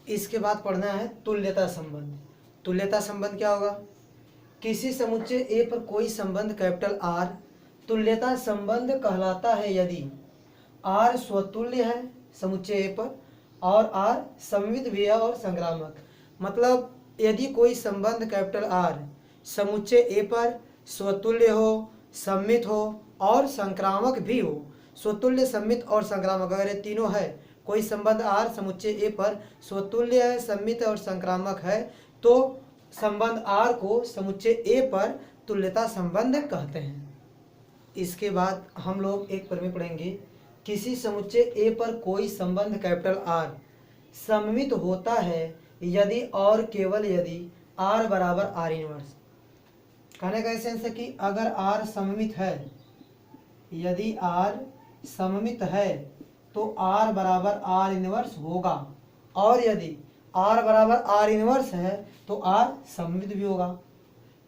इसके बाद पढ़ना है तुल्यता संबंध। तुल्यता संबंध क्या होगा? किसी समुच्चय ए पर कोई संबंध कैपिटल आर तुल्यता संबंध कहलाता है यदि आर स्वतुल्य है समुच्चय ए पर और आर सममित भी है और संक्रामक। मतलब यदि कोई संबंध कैपिटल आर समुच्चय ए पर स्वतुल्य हो, सममित हो और संक्रामक भी हो। स्वतुल्य, सममित और संक्रामक अगर ये तीनों है, कोई संबंध आर समुच्चय ए पर स्वतुल्य है, सममित और संक्रामक है, तो संबंध आर को समुच्चय ए पर तुल्यता संबंध कहते हैं। इसके बाद हम लोग एक प्रमेय पढ़ेंगे। किसी समुच्चय ए पर कोई संबंध कैपिटल आर सममित होता है यदि और केवल यदि आर बराबर आर इनवर्स। कहने का सेंस है कि अगर आर सममित है, यदि आर सममित है तो आर बराबर आर इनवर्स होगा, और यदि आर बराबर आर इनवर्स है तो आर सममित भी होगा।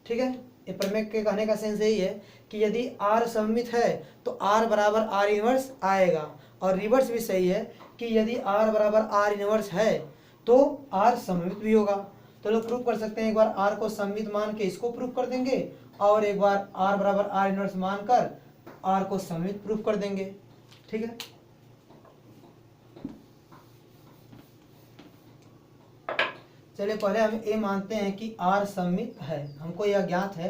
ठीक है, ये प्रमेय के कहने का सेंस यही है कि यदि आर सममित है तो आर बराबर आर इनवर्स आएगा, और रिवर्स भी सही है कि यदि आर बराबर आर इनवर्स है तो आर सममित भी होगा। तो लोग प्रूफ कर सकते हैं, एक बार आर को सममित मान के इसको प्रूफ कर देंगे और एक बार आर बराबर आर इनवर्स मानकर आर को सममित प्रूफ कर देंगे। ठीक है, चलिए पहले हम ये मानते हैं कि आर सममित है। हमको यह ज्ञात है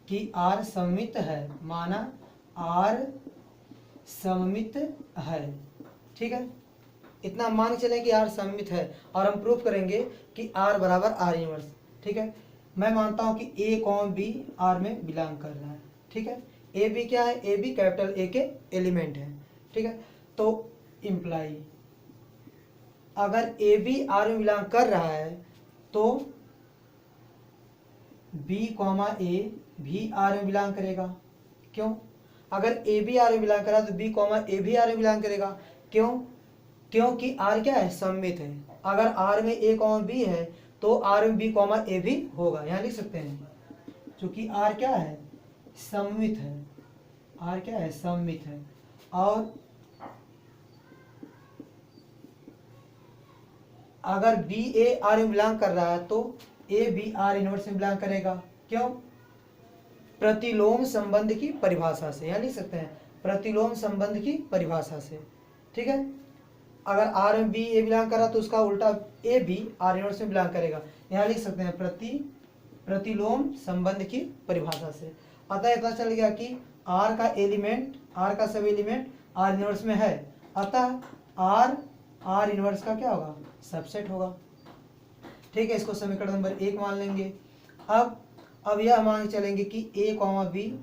कि आर सममित है, माना आर सममित है। ठीक है, इतना मान के चले कि आर सममित है और हम प्रूफ करेंगे कि आर बराबर आर इनवर्स। ठीक है, मैं मानता हूं कि ए कॉम बी आर में बिलोंग कर रहा है। ठीक है, ए बी क्या है? ए बी कैपिटल ए के एलिमेंट है। ठीक है, तो इम्प्लाई अगर ए बी आर में बिलोंग कर रहा है तो बी कॉमा ए भी आर में बिलोंग करेगा। क्यों? अगर ए बी आर में बिलोंग कर रहा है तो बी कॉमा ए भी आर में बिलोंग करेगा। क्यों? क्योंकि आर क्या है? सममित है। अगर आर में ए कॉमा बी है तो आर में बी कॉमा ए भी होगा। यहाँ लिख सकते हैं, क्योंकि आर क्या है? सममित है। आर क्या है? सममित है। और अगर बी ए आर में बिलोंग कर रहा है तो ए बी आर इनवर्स में बिलोंग करेगा। क्यों? प्रतिलोम संबंध की परिभाषा से। यहाँ लिख सकते हैं, प्रतिलोम संबंध की परिभाषा से। ठीक है, अगर आर में बी ए बिलोंग कर रहा तो उसका उल्टा ए बी आर इनवर्स में बिलोंग करेगा। यहाँ लिख सकते हैं प्रतिलोम संबंध की परिभाषा से। अतः पता चल गया कि आर का एलिमेंट, आर का सब एलिमेंट आर इनवर्स में है, अतः आर इनवर्स का क्या होगा? सबसेट होगा। ठीक है, इसको समीकरण नंबर 1 मान लेंगे। अब यह मान चलेंगे कि ए कॉमा बी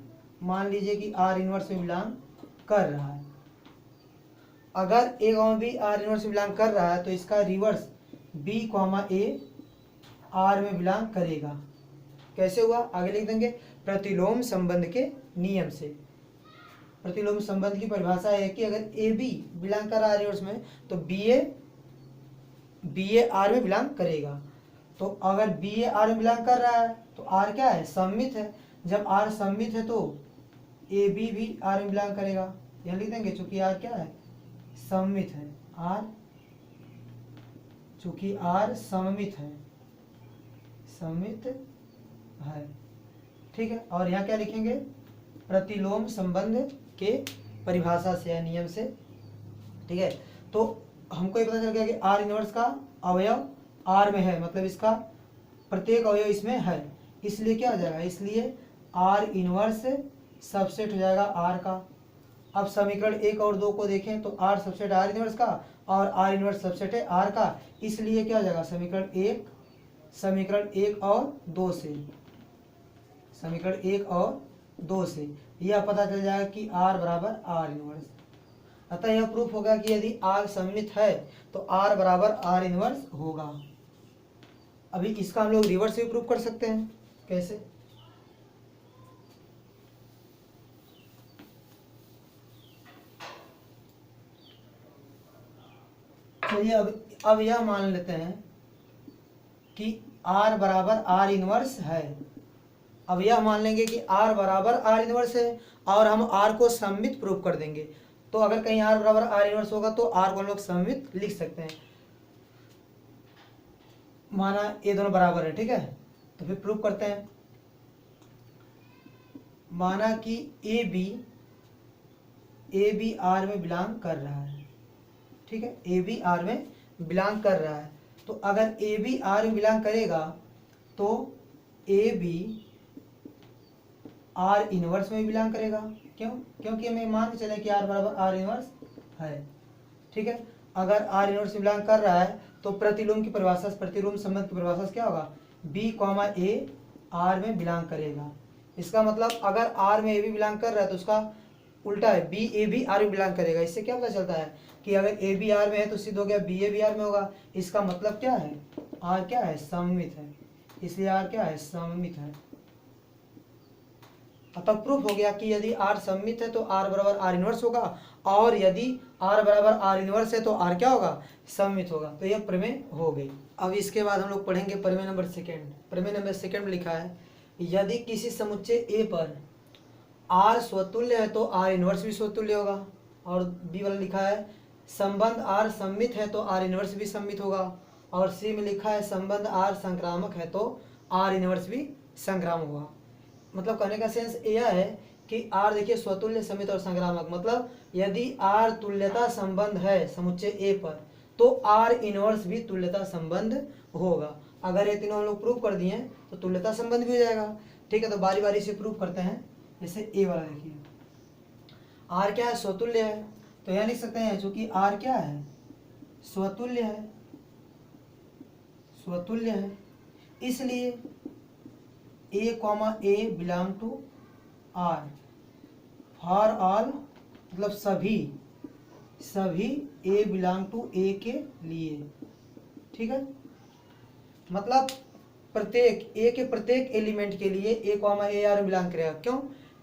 मान लीजिए कि आर इनवर्स में बिलोंग कर रहा है। अगर A comma B R inverse में बिलोंग कर रहा है तो इसका रिवर्स बी कॉमा ए आर में बिलोंग करेगा। कैसे हुआ? आगे लिख देंगे, प्रतिलोम संबंध के नियम से। प्रतिलोम संबंध की परिभाषा है कि अगर ए बी बिलोंग कर रहा है आर इनवर्स में तो बी ए आर में बिलोंग करेगा। तो अगर बी ए आर में बिलोंग कर रहा है तो आर क्या है? सममित है। जब आर सममित है तो ए बी भी आर में बिलोंग करेगा। यह लिख देंगे, चूंकि आर क्या है? सममित है। आर चूंकि आर सममित है, सममित है। ठीक है, और यहाँ क्या लिखेंगे? प्रतिलोम संबंध के परिभाषा से या नियम से। ठीक है, तो हमको ये पता चल गया कि आर इनवर्स का अवयव आर में है, मतलब इसका प्रत्येक अवयव इसमें है, इसलिए क्या हो जाएगा? इसलिए आर इनवर्स सबसेट हो जाएगा आर का। अब समीकरण 1 और 2 को देखें तो आर सबसेट आर इनवर्स का और आर इनवर्स सबसेट है आर का, इसलिए क्या हो जाएगा? समीकरण 1 और 2 से, समीकरण 1 और 2 से यह पता चल जाएगा कि आर बराबर आर इनवर्स। अतः यह प्रूफ होगा कि यदि आर सममित है तो आर बराबर आर इनवर्स होगा। अभी इसका हम लोग रिवर्स भी प्रूफ कर सकते हैं। कैसे? चलिए अब यह मान लेते हैं कि आर बराबर आर इनवर्स है। अब यह मान लेंगे कि आर बराबर आर इनवर्स है और हम आर को सममित प्रूफ कर देंगे। तो अगर कहीं आर बराबर आर इनवर्स होगा तो आर को हम लोग सममित लिख सकते हैं। माना ये दोनों बराबर है, ठीक है, तो फिर प्रूव करते हैं। माना कि ए बी आर में बिलोंग कर रहा है, ठीक है, ए बी आर में बिलोंग कर रहा है। तो अगर ए बी आर में बिलोंग करेगा तो ए बी आर इनवर्स में बिलोंग करेगा। क्यों? क्योंकि हमें मान के चले कि आर बराबर आर इनवर्स है, ठीक है। अगर आर इनवर्स में बिलोंग कर रहा है तो प्रतिलोम की परिभाषा, प्रतिलोम संबंध की परिभाषा से क्या होगा, बी कॉमा ए आर में बिलोंग करेगा। इसका मतलब अगर आर में ए बी बिलोंग कर रहा है तो उसका उल्टा है, बी ए बी आर में बिलोंग करेगा। इससे क्या पता चलता है कि अगर ए बी आर में है तो सिद्ध हो गया बी ए बी आर में होगा। इसका मतलब क्या है, आर क्या है, सममित है, इसलिए आर क्या है, सममित है। अतः प्रूफ हो गया कि यदि आर सममित है तो आर बराबर आर इनवर्स होगा, और यदि आर बराबर आर इनवर्स है तो आर क्या होगा, सममित होगा। तो यह प्रमेय हो गई। अब इसके बाद हम लोग पढ़ेंगे प्रमेय नंबर सेकेंड। प्रमेय नंबर सेकेंड में लिखा है, यदि किसी समुच्चय ए पर आर स्वतुल्य है तो आर इनवर्स भी स्वतुल्य होगा। और बी वाला लिखा है, संबंध आर सममित है तो आर इनवर्स भी सममित होगा। और सी में लिखा है, संबंध आर संक्रामक है तो आर इनवर्स भी संक्रामक होगा। मतलब कहने का सेंस यह है कि आर देखिए स्वतुल्य, सममित और संक्रामक, मतलब यदि आर तुल्यता संबंध है समुच्चय ए पर तो आर इनवर्स भी तुल्यता संबंध होगा। अगर ये तीनों हम लोग प्रूव कर दिए तो तुल्यता संबंध भी हो जाएगा, ठीक है। तो बारी बारी से प्रूव करते हैं। जैसे ए वाला देखिए, आर क्या है, स्वतुल्य है, तो यह लिख सकते हैं चूंकि आर क्या है, स्वतुल्य है, स्वतुल्य है, इसलिए a comma a belong to R for all, मतलब सभी ए बिलोंग टू ए के लिए, ठीक है। मतलब प्रत्येक ए के प्रत्येक एलिमेंट के लिए ए कॉमा ए आर बिलोंग करेगा। क्यों?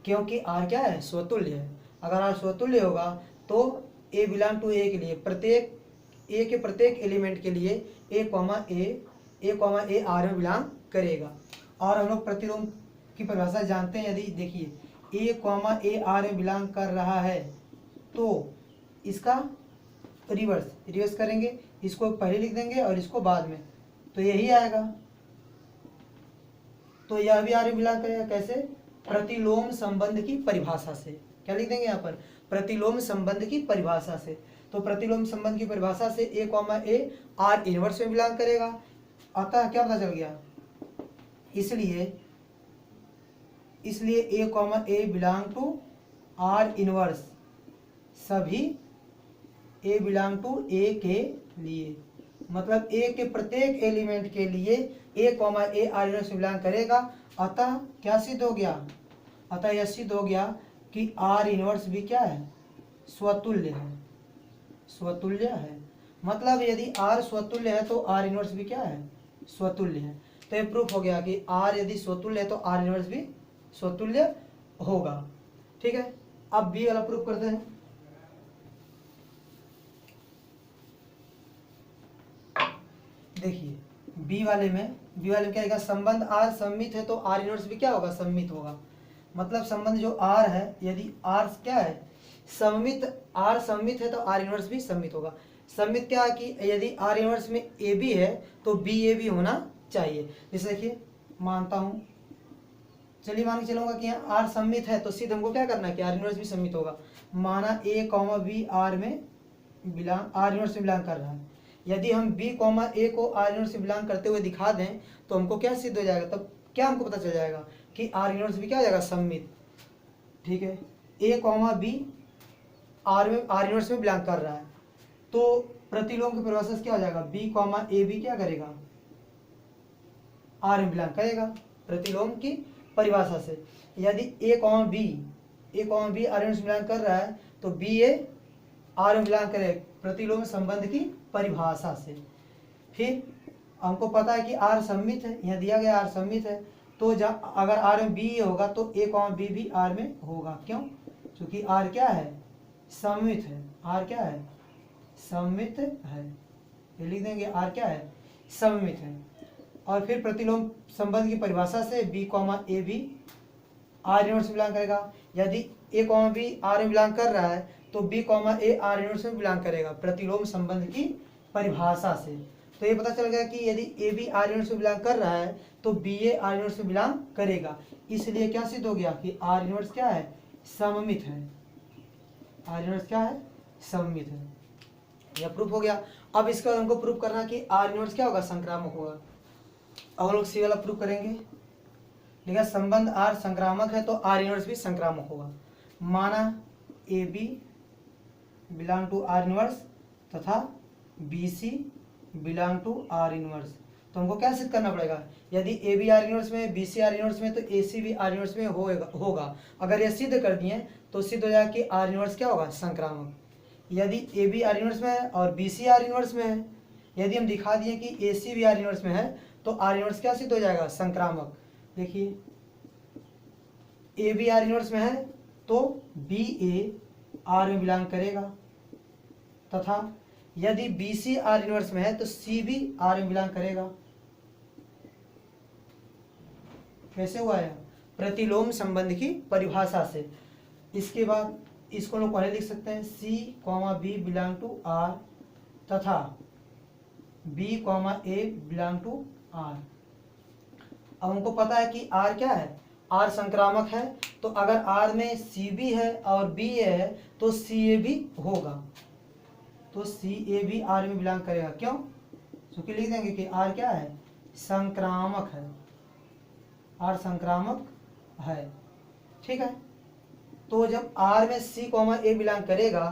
क्योंकि आर क्या है, स्वतुल्य है। अगर आर स्वतुल्य होगा तो ए बिलोंग टू ए के लिए प्रत्येक ए के प्रत्येक एलिमेंट के लिए ए कॉमा ए आर में बिलोंग करेगा। और हम लोग प्रतिलोम की परिभाषा जानते हैं। यदि देखिए ए कॉमा ए आर में बिलोंग कर रहा है तो इसका रिवर्स करेंगे, इसको पहले लिख देंगे और इसको बाद में, तो यही आएगा। तो यह भी आर में बिलोंग करेगा। कैसे? प्रतिलोम संबंध की परिभाषा से। क्या लिख देंगे यहाँ पर, प्रतिलोम संबंध की परिभाषा से। तो प्रतिलोम संबंध की परिभाषा से a comma A R inverse में बिलोंग करेगा। अतः क्या पता चल गया, इसलिए a comma a belong to R inverse, सभी ए बिलोंग टू ए के लिए, मतलब ए के प्रत्येक एलिमेंट के लिए ए कॉमा ए आर इनवर्स में बिलोंग करेगा। अतः क्या सिद्ध हो गया, अतः यह सिद्ध हो गया कि आर इनवर्स भी क्या है, स्वतुल्य है, स्वतुल्य है। मतलब यदि आर स्वतुल्य है तो आर इनवर्स भी क्या है, स्वतुल्य है। तो ये प्रूफ हो गया कि आर यदि स्वतुल्य है तो आर इनवर्स भी स्वतुल्य होगा, ठीक है। अब बी वाला प्रूफ करते हैं। देखिए बी वाले में क्या लिखा, संबंध आर सममित है तो आर इनवर्स भी क्या होगा, सममित होगा। मतलब संबंध जो आर है, यदि आर क्या है, सममित, आर सममित है तो आर इनवर्स भी सममित होगा। सममित क्या है कि यदि आर इनवर्स में ए बी है तो बी ए भी होना चाहिए। जैसे देखिए मानता हूं, चलिए मान के चलूंगा कि यहाँ आर सममित है तो सीधे हमको क्या करना है कि आर इनवर्स भी सममित होगा। माना ए कॉमा बी आर इनवर्स में बिलोंग कर रहा है। यदि हम बी कॉमा ए को आर इनवर्स से बिलोंग करते हुए दिखा दें तो हमको क्या सिद्ध हो जाएगा, तब क्या हमको पता चल जाएगा कि आर इनवर्स भी क्या हो जाएगा, सममित, ठीक है। ए कॉमा बी आर इनवर्स में बिलोंग कर रहा है तो प्रतिलोम की परिभाषा से क्या हो जाएगा, बी कॉमा ए बी क्या करेगा, आर में बिलोंग करेगा प्रतिलोम की परिभाषा से। यदि A comma B R inverse में बिलोंग कर रहा है तो बी ए आर में बिलोंग करे प्रतिलोम संबंध की परिभाषा से। फिर हमको पता है कि आर सममित है, यहाँ दिया गया आर सममित है, तो अगर आर में बी होगा तो ए कॉमा बी भी आर में होगा। क्यों? क्योंकि आर क्या है, सममित है, आर क्या है, सममित है, ये लिख देंगे आर क्या है, सममित है। और फिर प्रतिलोम संबंध की परिभाषा से बी कॉमा ए भी आर इनवर्स में बिलोंग करेगा। यदि ए कॉमा बी आर में बिलोंग कर रहा है तो बी कॉमा ए आर इनवर्स में बिलोंग करेगा प्रतिलोम संबंध की परिभाषा से। तो ये पता चल गया कि यदि ए बी आर इनवर्स में बिलोंग कर रहा है तो बी ए आर इनवर्स में बिलोंग करेगा। इसलिए क्या सिद्ध हो गया कि आर इनवर्स क्या है, सममित है। आर इनवर्स क्या है, सममित है। यह प्रूफ हो गया। अब इसके बाद हमको प्रूफ करना कि आर इनवर्स क्या होगा, संक्रामक होगा। अब हम लोग सी वाला प्रूफ करेंगे। देखा संबंध आर संक्रामक है तो आर इनवर्स भी संक्रामक होगा। माना a b belong to R inverse तथा b c belong to R inverse. तो हमको क्या सिद्ध करना पड़ेगा, यदि ए बी आर इनवर्स में, बी सी आर इनवर्स में, तो ए सी भी आर इनवर्स में होगा। अगर ये सिद्ध कर दिए तो सिद्ध हो जाएगा कि आर इनवर्स क्या होगा, संक्रामक। यदि ए बी आर इनवर्स में है और बी सी आर इनवर्स में है, यदि हम दिखा दिए कि ए सी भी आर इनवर्स में है तो आर इनवर्स क्या सिद्ध हो जाएगा, संक्रामक। देखिए ए बी आर इनवर्स में है तो बी ए आर में बिलोंग करेगा, तथा यदि बी सी आर इनवर्स में है तो सी भी आर में बिलोंग करेगा। कैसे हुआ है, प्रतिलोम संबंध की परिभाषा से। इसके बाद इसको लोग पहले लिख सकते हैं c comma b belong to R तथा b comma a belong to R. अब हमको पता है कि आर क्या है, आर संक्रामक है। तो अगर आर में सी बी है और बी ए है तो सी ए भी होगा, तो सी ए भी आर में बिलोंग करेगा। क्यों, क्योंकि लिख देंगे कि आर क्या है, संक्रामक है। आर संक्रामक है, ठीक है। तो जब आर में सी कॉमा ए बिलोंग करेगा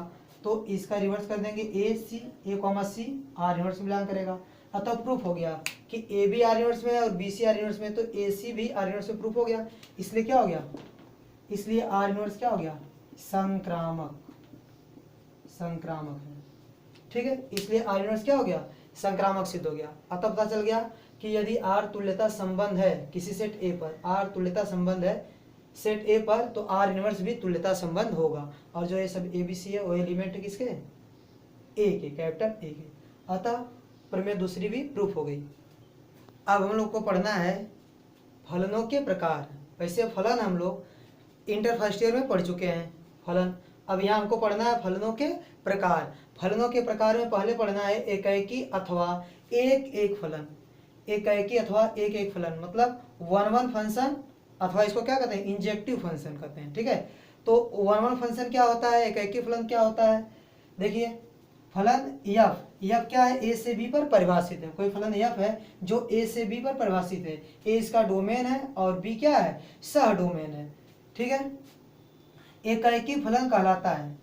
तो इसका रिवर्स कर देंगे ए सी, ए कॉमा सी आर इनवर्स में बिलोंग करेगा। अतः प्रूफ हो गया कि ए भी आर इनवर्स में है और बी सी आर इनवर्स में, तो ए सी भी आर इनवर्स में प्रूफ हो गया। इसलिए क्या हो गया, इसलिए आर इनवर्स क्या हो गया, संक्रामक। संक्रामक है, ठीक है। इसलिए आर इनवर्स क्या हो गया, संक्रामक सिद्ध हो गया। अतः पता चल गया कि यदि आर तुल्यता संबंध है किसी सेट ए पर, आर तुल्यता संबंध है सेट ए पर, तो आर इनवर्स भी तुल्यता संबंध होगा। और जो ये सब ए बी सी है वो एलिमेंट है किसके, ए के, कैपिटल ए के। अतः प्रमेय दूसरी भी प्रूफ हो गई। अब हम लोग को पढ़ना है फलनों के प्रकार। वैसे फलन हम लोग इंटर फर्स्ट ईयर में पढ़ चुके हैं फलन। अब यहाँ हमको पढ़ना है फलनों के प्रकार। फलनों के प्रकार में पहले पढ़ना है एकाएकी अथवा एक एक फलन। एकाएकी अथवा एक एक फलन मतलब वन वन फंक्शन, अथवा इसको क्या कहते हैं, इंजेक्टिव फंक्शन कहते हैं, ठीक है। तो वन वन फंक्शन क्या होता है, एकाएकी फलन क्या होता है। देखिए फलन यफ, यफ क्या है, ए से बी पर परिभाषित है। कोई फलन यफ है जो ए से बी पर परिभाषित है, ए इसका डोमेन है और बी क्या है, सह डोमेन है, ठीक है। एकाएकी फलन कहलाता है,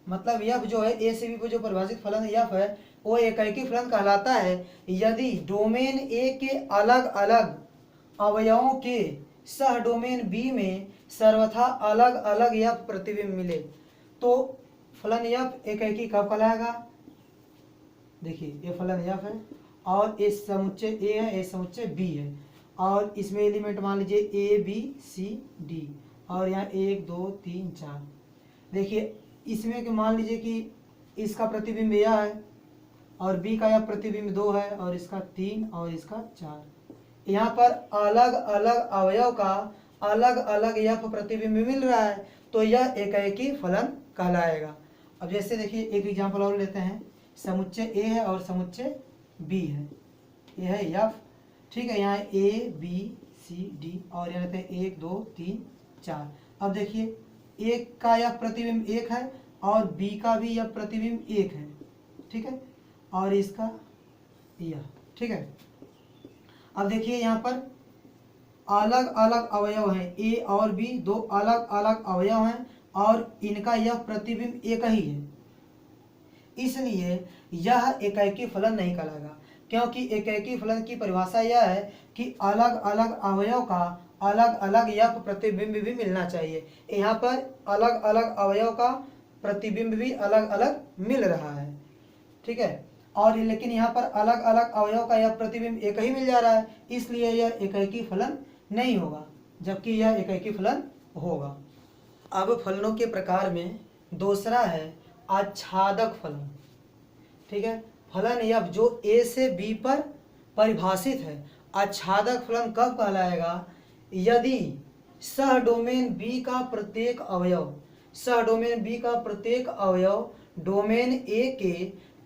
मतलब यफ जो है ए से बी पर जो परिभाषित फलन यफ है वो एकाएकी फलन कहलाता है यदि डोमेन ए के अलग अलग अवयवों के सह डोमेन बी में सर्वथा अलग अलग यफ प्रतिबिंब मिले। तो फलन यफ एकाएकी कब कहलाएगा, देखिए ये फलन यफ है और ये समुच्चय ए है, ये समुच्चय बी है, और इसमें एलिमेंट मान लीजिए ए बी सी डी, और यहाँ 1 2 3 4। देखिए इसमें कि मान लीजिए कि इसका प्रतिबिंब यह है और बी का यह प्रतिबिंब 2 है और इसका 3 और इसका 4। यहाँ पर अलग अलग अवयव का अलग अलग यह प्रतिबिंब मिल रहा है तो यह एकाएकी फलन कहलाएगा। अब जैसे देखिए एक एग्जांपल और लेते हैं, समुच्चय ए है और समुच्चय बी है, ये है यफ, ठीक है। यहाँ ए बी सी डी और यहाँ लेते हैं 1 2 3 4। अब देखिए एक का यह प्रतिबिंब 1 है और बी का भी यह प्रतिबिंब 1 है, ठीक है, और इसका यह, ठीक है। अब देखिए यहाँ पर अलग अलग अवयव हैं, ए और बी दो अलग अलग अवयव हैं और इनका यह प्रतिबिंब एक ही है, इसलिए यह एकाएकी फलन नहीं कहलाएगा। क्योंकि एकाएकी फलन की परिभाषा यह है कि अलग अलग अवयव का अलग अलग यह प्रतिबिंब भी मिलना चाहिए। यहाँ पर अलग अलग अवयव का प्रतिबिंब भी अलग अलग मिल रहा है, ठीक है, और लेकिन यहाँ पर अलग अलग अवयव का यह प्रतिबिंब एक ही मिल जा रहा है, इसलिए यह एकाएकी फलन नहीं होगा, जबकि यह एकाएकी फलन होगा। अब फलनों के प्रकार में दूसरा है आच्छादक फलन, ठीक है। फलन यह जो ए से बी पर परिभाषित है। आच्छादक फलन कब कहलाएगा, यदि सह डोमेन बी का प्रत्येक अवयव, सह डोमेन बी का प्रत्येक अवयव डोमेन ए के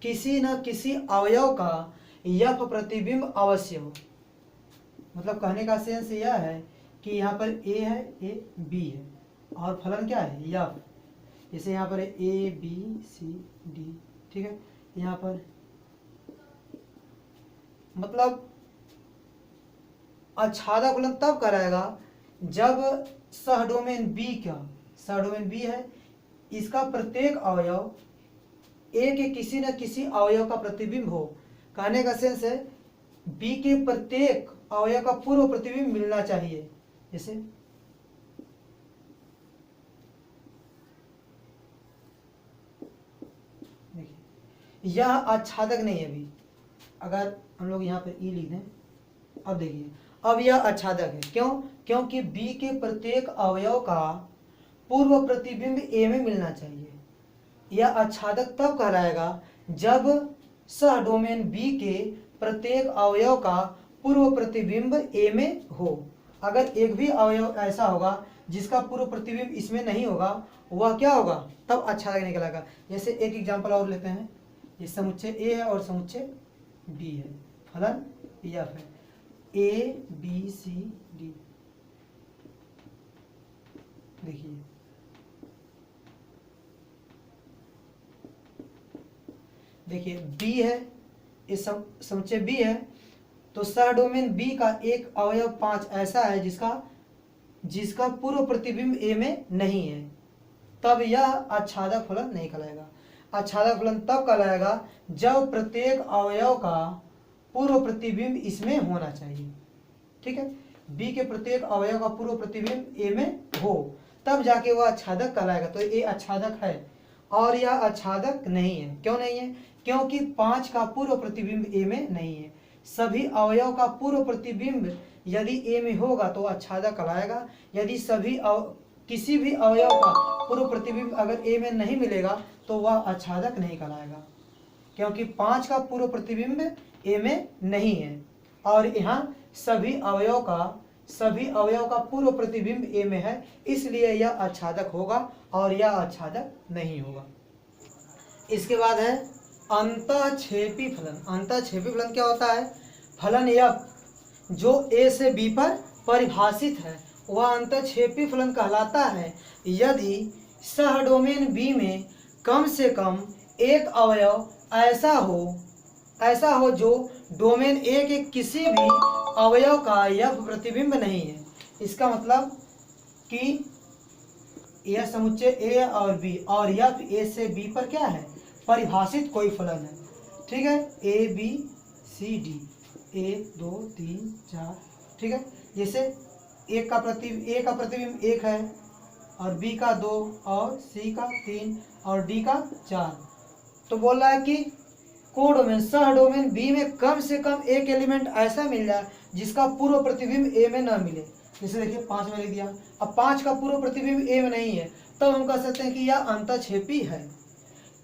किसी न किसी अवयव का यफ प्रतिबिंब अवश्य हो। मतलब कहने का सेंस यह है कि यहाँ पर ए है, ए बी है, और फलन क्या है, यफ। जैसे यहाँ पर ए बी सी डी, ठीक है। यहाँ पर मतलब आच्छादक फलन तब कराएगा जब सहडोमेन बी का, सहडोमेन बी है, इसका प्रत्येक अवयव ए के किसी न किसी अवयव का प्रतिबिंब हो। कहने का सेंस है बी के प्रत्येक अवयव का पूर्व प्रतिबिंब मिलना चाहिए। जैसे देखिए यह आच्छादक नहीं है अभी, अगर हम लोग यहाँ पर ई लिख दें, अब देखिए अब यह आच्छादक है। क्यों? क्योंकि बी के प्रत्येक अवयव का पूर्व प्रतिबिंब ए में मिलना चाहिए। यह आच्छादक तब कहलाएगा जब सहडोमेन बी के प्रत्येक अवयव का पूर्व प्रतिबिंब ए में हो। अगर एक भी अवयव ऐसा होगा जिसका पूर्व प्रतिबिंब इसमें नहीं होगा, वह क्या होगा, तब आच्छादक निकलेगा। जैसे एक एग्जांपल और लेते हैं, ये समुच्चय ए है और समुच्चय बी है, फलन यफ है, ए बी सी डी। देखिए देखिए बी है, इस समुच्चय बी है, तो सहडोमेन बी का एक अवयव 5 ऐसा है जिसका पूर्व प्रतिबिंब ए में नहीं है, तब यह आच्छादक फलन नहीं कहलाएगा। आच्छादक फलन तब कहलाएगा जब प्रत्येक अवयव का पूर्व प्रतिबिंब इसमें होना चाहिए। ठीक है, बी के प्रत्येक अवयव का पूर्व प्रतिबिंब ए में हो, तब जाके वह आच्छादक कहलाएगा। तो ए आच्छादक है और यह आच्छादक नहीं है। क्यों नहीं है? क्योंकि 5 का पूर्व प्रतिबिंब ए में नहीं है। सभी अवयव का पूर्व प्रतिबिंब यदि ए में होगा तो आच्छादक कहलाएगा। यदि किसी भी अवयव का पूर्व प्रतिबिंब अगर ए में नहीं मिलेगा तो वह आच्छादक नहीं कहलाएगा, क्योंकि 5 का पूर्व प्रतिबिंब ए में नहीं है और यहाँ सभी अवयव का पूर्व प्रतिबिंब ए में है, इसलिए यह आच्छादक होगा और यह आच्छादक नहीं होगा। इसके बाद है अंतःक्षेपी फलन। अंतःक्षेपी फलन क्या होता है? फलन यफ जो ए से बी पर परिभाषित है वह अंतःक्षेपी फलन कहलाता है यदि सहडोमेन बी में कम से कम एक अवयव ऐसा हो जो डोमेन ए के किसी भी अवयव का यफ प्रतिबिंब नहीं है। इसका मतलब कि यह समुच्चय ए और बी और यफ ए से बी पर क्या है? परिभाषित कोई फलन है। ठीक है, ए बी सी डी, 1 2 3 4, ठीक है। जैसे ए का प्रतिबिंब 1 है और बी का 2 और सी का 3 और डी का 4, तो बोल रहा है कि कोडोमेन सहडोमेन बी में कम से कम एक एलिमेंट ऐसा मिल जाए जिसका पूर्व प्रतिबिंब ए में न मिले। जैसे देखिए 5 में लिख दिया, अब 5 का पूर्व प्रतिबिंब ए में नहीं है, तब हम कह सकते हैं कि यह अंतःक्षेपी है।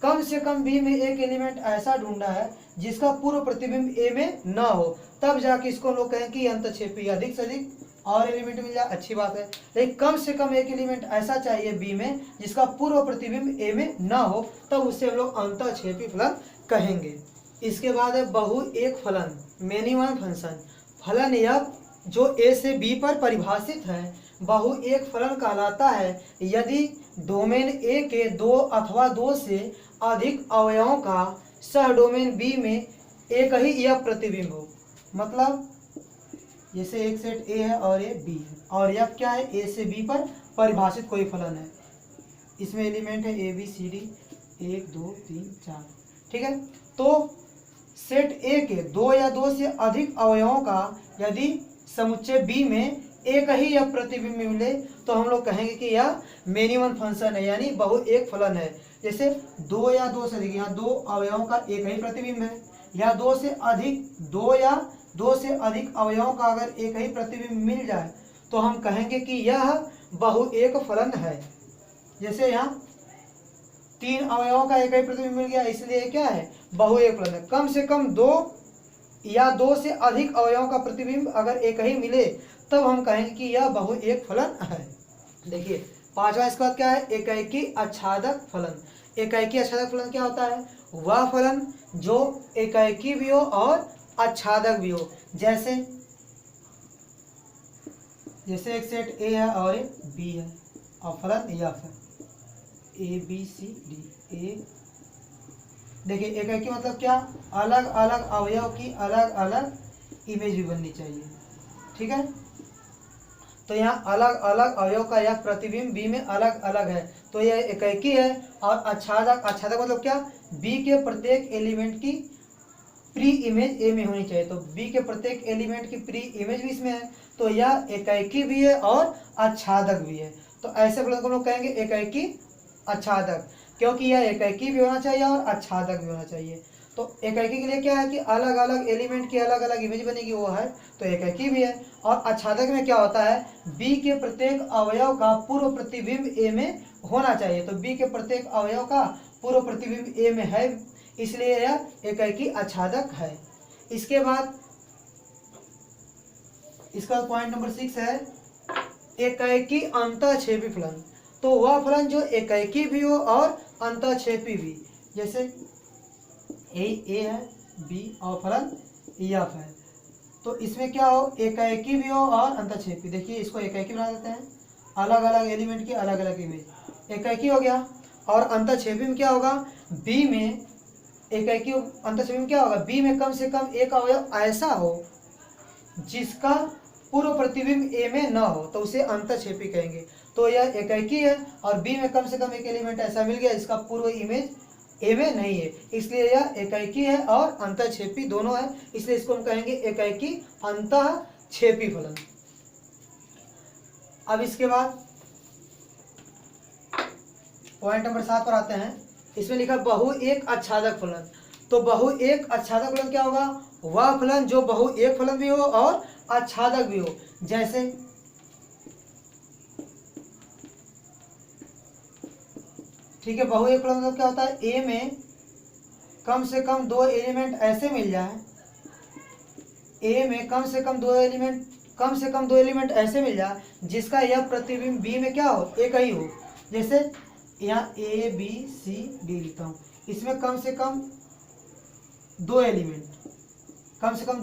कम से कम बी में एक एलिमेंट ऐसा ढूंढा है जिसका पूर्व प्रतिबिंब ए में न हो, तब जाके इसको लोग कहें कि अंतःक्षेपी। अधिक से अधिक और एलिमेंट मिल जाए अच्छी बात है, लेकिन कम से कम एक एलिमेंट ऐसा चाहिए बी में जिसका पूर्व प्रतिबिंब ए में न हो, तब उससे हम लोग अंतःक्षेपी फलन कहेंगे। इसके बाद है बहु एक फलन, मेनी वन फंक्शन। फलन यह जो ए से बी पर परिभाषित है बहु एक फलन कहलाता है यदि डोमेन ए के 2 अथवा 2 से अधिक अवयवों का सहडोमेन बी में एक ही यह प्रतिबिंब हो। मतलब जैसे एक सेट ए है और ए बी है और यह क्या है? ए से बी पर परिभाषित कोई फलन है। इसमें एलिमेंट है ए बी सी डी 1 2 3 4, ठीक है। तो सेट ए के 2 या 2 से अधिक अवयवों का यदि समुच्चय बी में एक ही यह प्रतिबिंब मिले तो हम लोग कहेंगे कि यह मेनी वन फंक्शन है, यानी बहु एक फलन है। जैसे 2 या 2 से अधिक, यहाँ 2 अवयवों का एक ही प्रतिबिंब है, या 2 से अधिक 2 या 2 से अधिक अवयवों का अगर एक ही प्रतिबिंब मिल जाए तो हम कहेंगे कि यह बहु एक फलन है। जैसे यहाँ 3 अवयवों का एक ही प्रतिबिंब मिल गया, इसलिए क्या है? बहु एक फलन है। कम से कम 2 या 2 से अधिक अवयवों का प्रतिबिंब अगर एक ही मिले तब हम कहेंगे कि यह बहु एक फलन है। देखिए 5वां इसके बाद क्या है? एकाएकी आच्छादक फलन। एकाएकी आच्छादक फलन क्या होता है? वह फलन जो एकाएकी भी हो और आच्छादक भी हो। जैसे एक सेट ए है और एक बी है और फलन एफ है, ए बी सी डी। ए देखिए एकाकी मतलब क्या, अलग अलग अवयव की अलग अलग इमेज भी बननी चाहिए, ठीक है। तो यहाँ अलग अलग अवयव का यह प्रतिबिंब बी में अलग अलग है, तो यह एकाकी है। और आच्छादक, आच्छादक मतलब क्या, बी के प्रत्येक एलिमेंट की प्री इमेज ए में होनी चाहिए। तो बी के प्रत्येक एलिमेंट की प्री इमेज भी इसमें है, तो यह एकाकी भी है और आच्छादक भी है। तो ऐसे फलन को हम लोग कहेंगे एकाकी आच्छादक, क्योंकि यह एकाकी भी होना चाहिए और आच्छादक भी होना चाहिए। तो एकाकी के लिए क्या है कि अलग अलग एलिमेंट की अलग अलग इमेज बनेगी, वो है तो एकाकी भी है। और आच्छादक में क्या होता है, बी के प्रत्येक अवयव का पूर्व प्रतिबिंब ए में होना चाहिए। तो बी के प्रत्येक अवयव का पूर्व प्रतिबिंब ए में है, इसलिए यह एकाकी आच्छादक है। इसके बाद इसका पॉइंट नंबर 6 है एकाकी अंतःक्षेपी फलन। तो वह फलन जो एकाकी भी हो और अंतःक्षेपी भी, जैसे ए है, बी और फलन एफ है। तो इसमें क्या हो, एकाकी भी हो और अंतःक्षेपी। देखिए इसको एकाकी बना देते हैं, अलग अलग एलिमेंट की अलग अलग इमेज, एकाकी हो गया। और अंतःक्षेपी में क्या होगा, बी में एकाकी अंतःक्षेपी में क्या होगा, बी में कम से कम एक अवयव ऐसा हो जिसका पूर्व प्रतिबिंब ए में न हो, तो उसे अंतःक्षेपी कहेंगे। तो यह एकाकी है और बी में कम से कम एक एलिमेंट ऐसा मिल गया जिसका पूर्व इमेज ए में नहीं है, इसलिए यह एकाकी है और अंतःक्षेपी दोनों है, इसलिए इसको हम कहेंगे एकाकी अंतःक्षेपी फलन। अब इसके बाद पॉइंट नंबर 7 पर आते हैं। इसमें लिखा बहु एक आच्छादक फलन। तो बहु एक आच्छादक फलन क्या होगा, वह फलन जो बहु एक फलन भी हो और आच्छादक भी हो। जैसे ठीक है, बहु एक फलन मतलब क्या होता है, ए में कम से कम दो एलिमेंट ऐसे मिल जाए, ए में कम से कम दो एलिमेंट ऐसे मिल जाए जिसका यह प्रतिबिंब बी में क्या हो, एक ही हो। जैसे यहाँ ए बी सी डी लिखता हूँ, इसमें कम से कम दो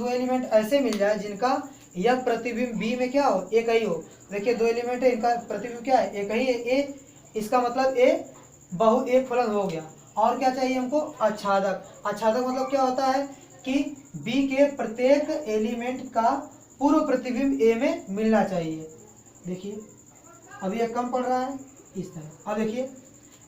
एलिमेंट ऐसे मिल जाए जिनका यह प्रतिबिंब बी में क्या हो, एक ही हो। देखिए दो एलिमेंट है, इनका प्रतिबिंब क्या है, एक ही है, ए। इसका मतलब ए बहु एक फलन हो गया। और क्या चाहिए हमको, आच्छादक। आच्छादक मतलब क्या होता है कि बी के प्रत्येक एलिमेंट का पूर्व प्रतिबिंब ए में मिलना चाहिए। देखिए अभी ये कम पड़ रहा है इस तरह। अब देखिए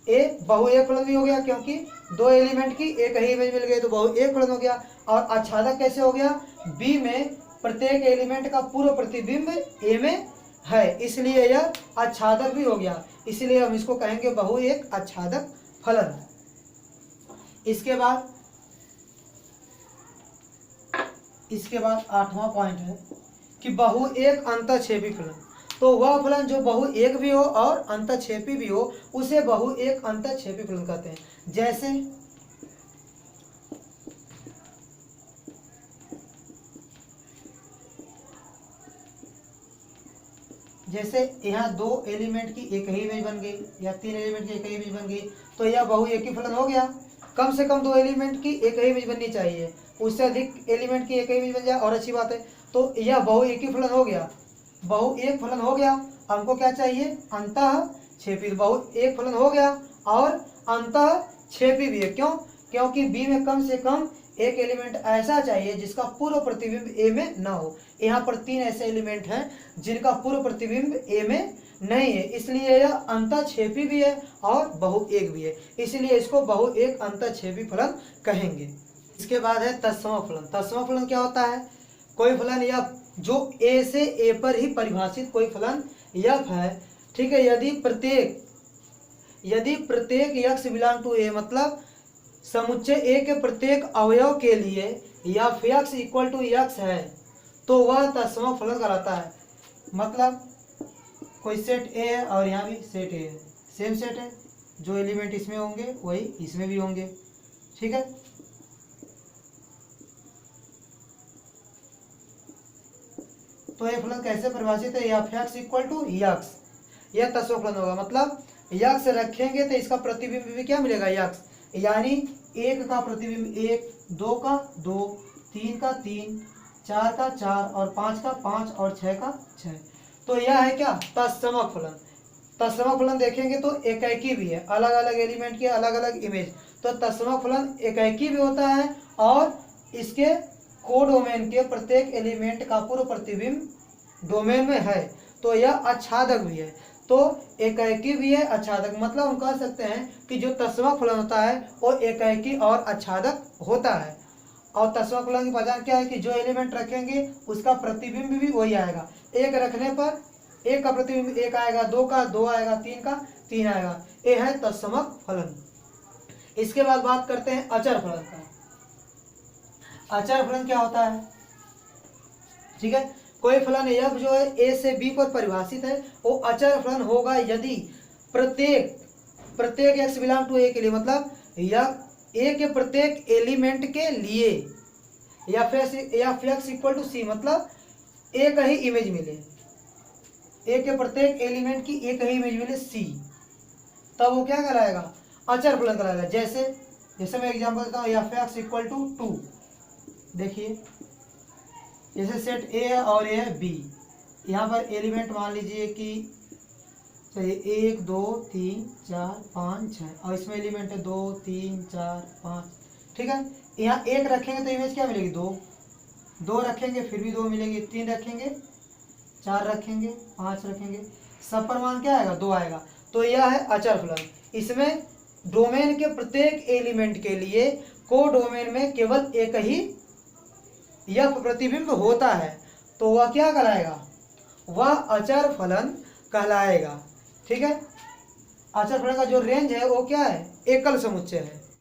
ए बहु एक फलन भी हो गया, क्योंकि दो एलिमेंट की एक ही इमेज मिल गई, तो बहु एक फलन हो गया। और आच्छादक कैसे हो गया, बी में प्रत्येक एलिमेंट का पूर्व प्रतिबिंब ए में है, इसलिए यह आच्छादक भी हो गया, इसलिए हम इसको कहेंगे बहु एक आच्छादक फलन। इसके बाद 8वां पॉइंट है कि बहु एक अंतःक्षेपी फलन। तो वह फलन जो बहु एक भी हो और अंतःक्षेपी भी हो उसे बहु एक अंतःक्षेपी फलन कहते हैं। जैसे यहाँ दो एलिमेंट की एक ही इमेज बन गई या तीन एलिमेंट की एक ही इमेज बन गई, तो यह बहु एक ही फलन हो गया। कम से कम दो एलिमेंट की एक ही इमेज बननी चाहिए, उससे अधिक एलिमेंट की एक ही इमेज बन जाए और अच्छी बात है। तो यह बहु एक ही फलन हो गया, बहु एक फलन हो गया। हमको क्या चाहिए, अंतःक्षेपी। बहु एक फलन हो गया और अंतःक्षेपी भी है। क्यों, क्योंकि बी में कम से कम एक एलिमेंट ऐसा चाहिए जिसका पूर्व प्रतिबिंब ए में ना हो। यहाँ पर तीन ऐसे एलिमेंट हैं जिनका पूर्व प्रतिबिंब ए में नहीं है, इसलिए यह अंतःक्षेपी भी है और बहु एक भी है, इसलिए इसको बहु एक अंतःक्षेपी फलन कहेंगे। इसके बाद है तत्सम फलन। तत्सम फलन क्या होता है, कोई फलन या जो ए से ए पर ही परिभाषित कोई फलन एफ है, ठीक है। यदि प्रत्येक यक्स बिलोंग टू ए, मतलब समुच्चय ए के प्रत्येक अवयव के लिए F X equal to X है, तो वह तत्सम फलन कहलाता है। मतलब कोई सेट ए है और यहाँ भी सेट ए है, सेम सेट है, जो एलिमेंट इसमें होंगे वही इसमें भी होंगे, ठीक है। तो ये फलन कैसे परिभाषित है, F X equal to X, यह तत्सम फलन होगा। मतलब यक्स रखेंगे तो इसका प्रतिबिंब भी क्या मिलेगा, यक्स। यानी एक का प्रतिबिंब एक, दो का दो, 3 का 3, 4 का 4 और 5 का 5 और 6 का 6। तो यह है क्या, तत्समक फलन। तत्समक फलन देखेंगे तो एकाकी भी है, अलग अलग एलिमेंट के अलग अलग इमेज। तो तत्समक फलन एकाकी भी होता है और इसके कोडोमेन के प्रत्येक एलिमेंट का पूर्व प्रतिबिंब डोमेन में है। तो यह आच्छादक भी है। तो एकाकी भी है, आच्छादक, मतलब हम कह सकते हैं कि जो तत्समक फलन होता है वो एकाकी और आच्छादक होता है। और तत्समक फलन की पहचान क्या है कि जो एलिमेंट रखेंगे उसका प्रतिबिंब भी वही आएगा। एक रखने पर एक का प्रतिबिंब एक आएगा, 2 का 2 आएगा, 3 का 3 आएगा। ये है तत्समक फलन। इसके बाद बात करते हैं अचर फलन का। अचर फलन क्या होता है, ठीक है। कोई फलन एफ जो है ए से बी पर परिभाषित है, वो अचर फलन होगा यदि प्रत्येक एक्स बिलोंग टू ए के लिए, मतलब यह ए के प्रत्येक एलिमेंट के लिए या फिर एक्स इक्वल टू सी, मतलब एक ही इमेज मिले, ए के प्रत्येक एलिमेंट की एक ही इमेज मिले सी, तब वो क्या कहलाएगा, अचर फलन कहलाएगा। जैसे मैं एग्जांपल देता हूँ, एफ एक्स इक्वल टू 2। देखिए जैसे सेट ए है और ए है बी, यहाँ पर एलिमेंट मान लीजिए कि चलिए 1 2 3 4 5 6 और इसमें एलिमेंट है 2 3 4 5, ठीक है। यहाँ 1 रखेंगे तो इमेज क्या मिलेगी, 2 रखेंगे फिर भी 2 मिलेगी, 3 रखेंगे, 4 रखेंगे, 5 रखेंगे, सब पर मान क्या आएगा, 2 आएगा। तो यह है अचर फलन। इसमें डोमेन के प्रत्येक एलिमेंट के लिए को डोमेन में केवल एक ही यह प्रतिबिंब होता है, तो वह क्या कहलाएगा, वह अचर फलन कहलाएगा, ठीक है। अचर फलन का जो रेंज है वो क्या है, एकल समुच्चय है।